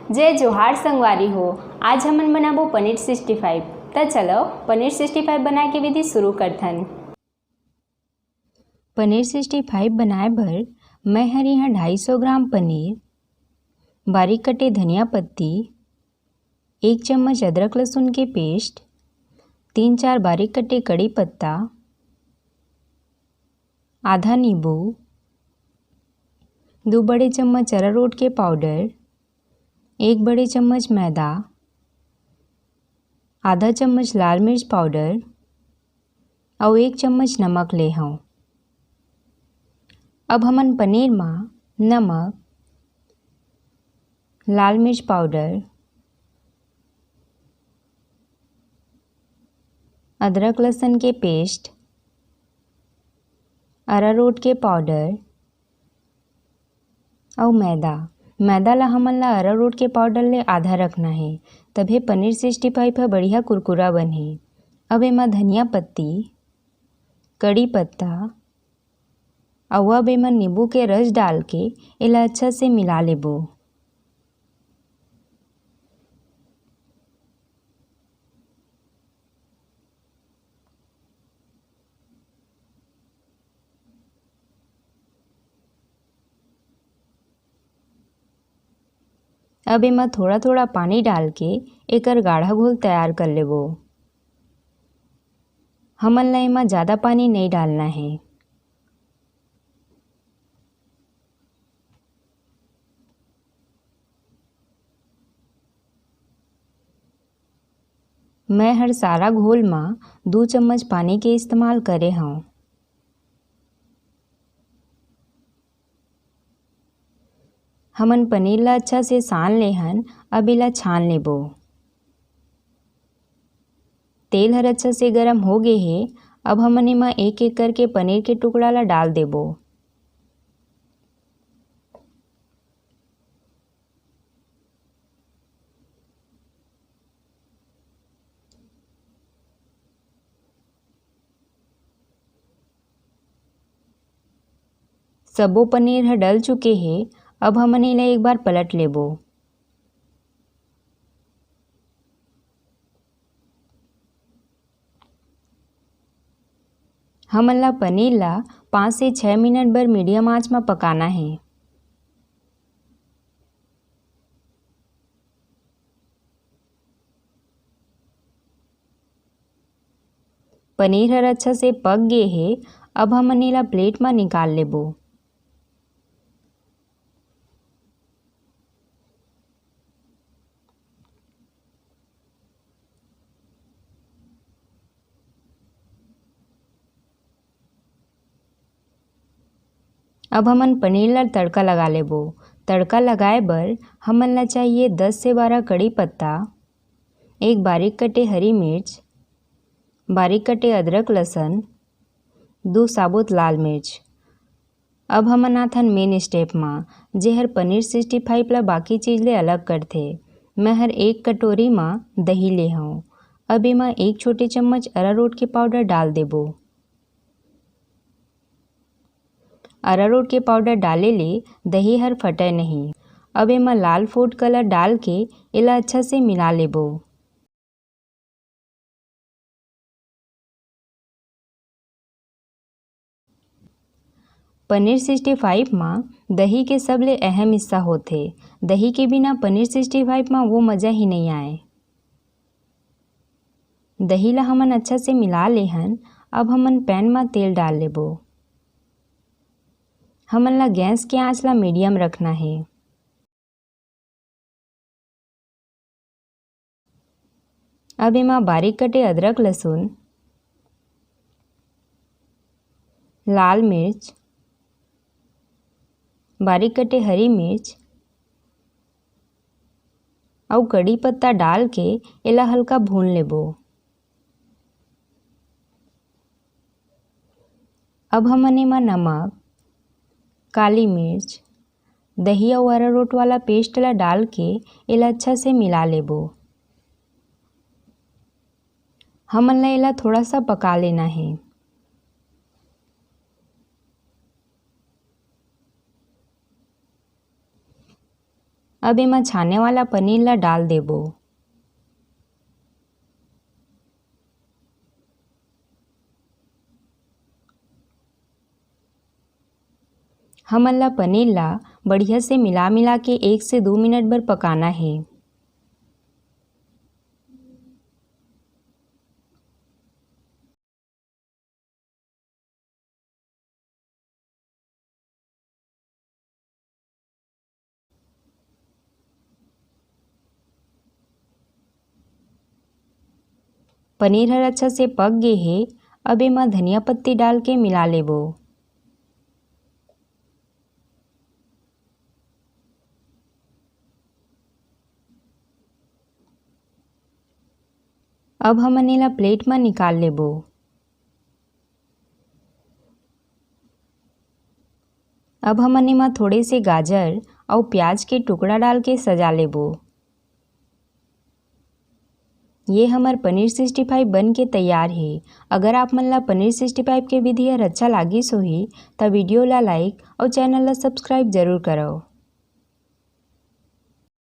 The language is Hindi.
जय जोहार संगवारी हो। आज हमन बनाबो पनीर 65। तो चलो पनीर 65 बनाए के विधि शुरू करथन। पनीर 65 बनाए भर मैं हर यहाँ 250 ग्राम पनीर, बारीक कटे धनिया पत्ती, 1 चम्मच अदरक लहसुन के पेस्ट, 3-4 बारीक कटे कड़ी पत्ता, आधा नींबू, 2 बड़े चम्मच अरारोट के पाउडर, 1 बड़े चम्मच मैदा, आधा चम्मच लाल मिर्च पाउडर और 1 चम्मच नमक ले हूँ। अब हमन पनीर में नमक, लाल मिर्च पाउडर, अदरक लहसुन के पेस्ट, अरारोट के पाउडर और मैदा ला हमन ला अरारोट के पाउडर ले आधा रखना है, तभे पनीर 65 ह बढ़िया कुरकुरा बनही। अब एमा धनिया पत्ती, कड़ी पत्ता और अब एमा नींबू के रस डाल के एला अच्छा से मिला लेबो। अब एमा थोड़ा थोड़ा पानी डाल के एकर गाढ़ा घोल तैयार कर लेबो। हमन ला एमा ज़्यादा पानी नहीं डालना है। मैं हर सारा घोल में 2 चम्मच पानी के इस्तेमाल करे हूँ। हमन पनीर ला अच्छा से सान ले हन। अब इला छान लेबो। तेल हर अच्छा से गरम हो गए है। अब हमन एमा एक एक करके पनीर के टुकड़ा ला डाल देबो। सबो पनीर ह डल चुके हैं। अब हमन इला एक बार पलट लेबो। हमन ला पनीर ला 5 से 6 मिनट बर मीडियम आंच में पकाना है। पनीर हर अच्छा से पक गए है। अब हमन इला प्लेट में निकाल लेबो। अब हमन पनीर ला तड़का लगा लेबो। तड़का लगाए बर हमन ला चाहिए 10 से 12 कड़ी पत्ता, 1 बारीक कटे हरी मिर्च, बारीक कटे अदरक लहसुन, 2 साबुत लाल मिर्च। अब हमन आथन मेन स्टेप में, जेहर पनीर 65 ला बाकी चीज़ ले अलग करथे। मैं हर 1 कटोरी में दही ले हूँ। अब एमा 1 छोटे चम्मच अरारोट के पाउडर डाल देबो। अरारोट के पाउडर डाले ले दही हर फटे नहीं। अब एमा लाल फूड कलर डाल के एला अच्छा से मिला लेबो। पनीर 65 में दही के सबले अहम हिस्सा होथे। दही के बिना पनीर 65 में वो मज़ा ही नहीं आए। दही ला हमन अच्छा से मिला ले हन। अब हमन पैन में तेल डाल लेबो। हमन ला गैस के आंच ला मीडियम रखना है। अब एमा बारीक कटे अदरक लहसुन, लाल मिर्च, बारीक कटे हरी मिर्च और कड़ी पत्ता डाल के एला हल्का भून लेबो। अब हमन एमा नमक, काली मिर्च, दही और अरारोट वाला पेस्ट ला डाल के एला अच्छा से मिला लेबो। हमन ला एला थोड़ा सा पका लेना है। अब एमा छाने वाला पनीर ला डाल देबो। हमन ला पनीर ला बढ़िया से मिला के 1 से 2 मिनट बर पकाना है। पनीर हर अच्छा से पक गे हे। अब एमा धनिया पत्ती डाल के मिला लेबो। अब हमन एला प्लेट में निकाल लेबो। अब हमन एमा थोड़े से गाजर और प्याज के टुकड़ा डाल के सजा लेबो। ये हमर पनीर 65 बन के तैयार है। अगर आप मन ला पनीर 65 के विधि हर अच्छा लागिस होही त वीडियो ला लाइक और चैनल ला सब्सक्राइब जरूर करो।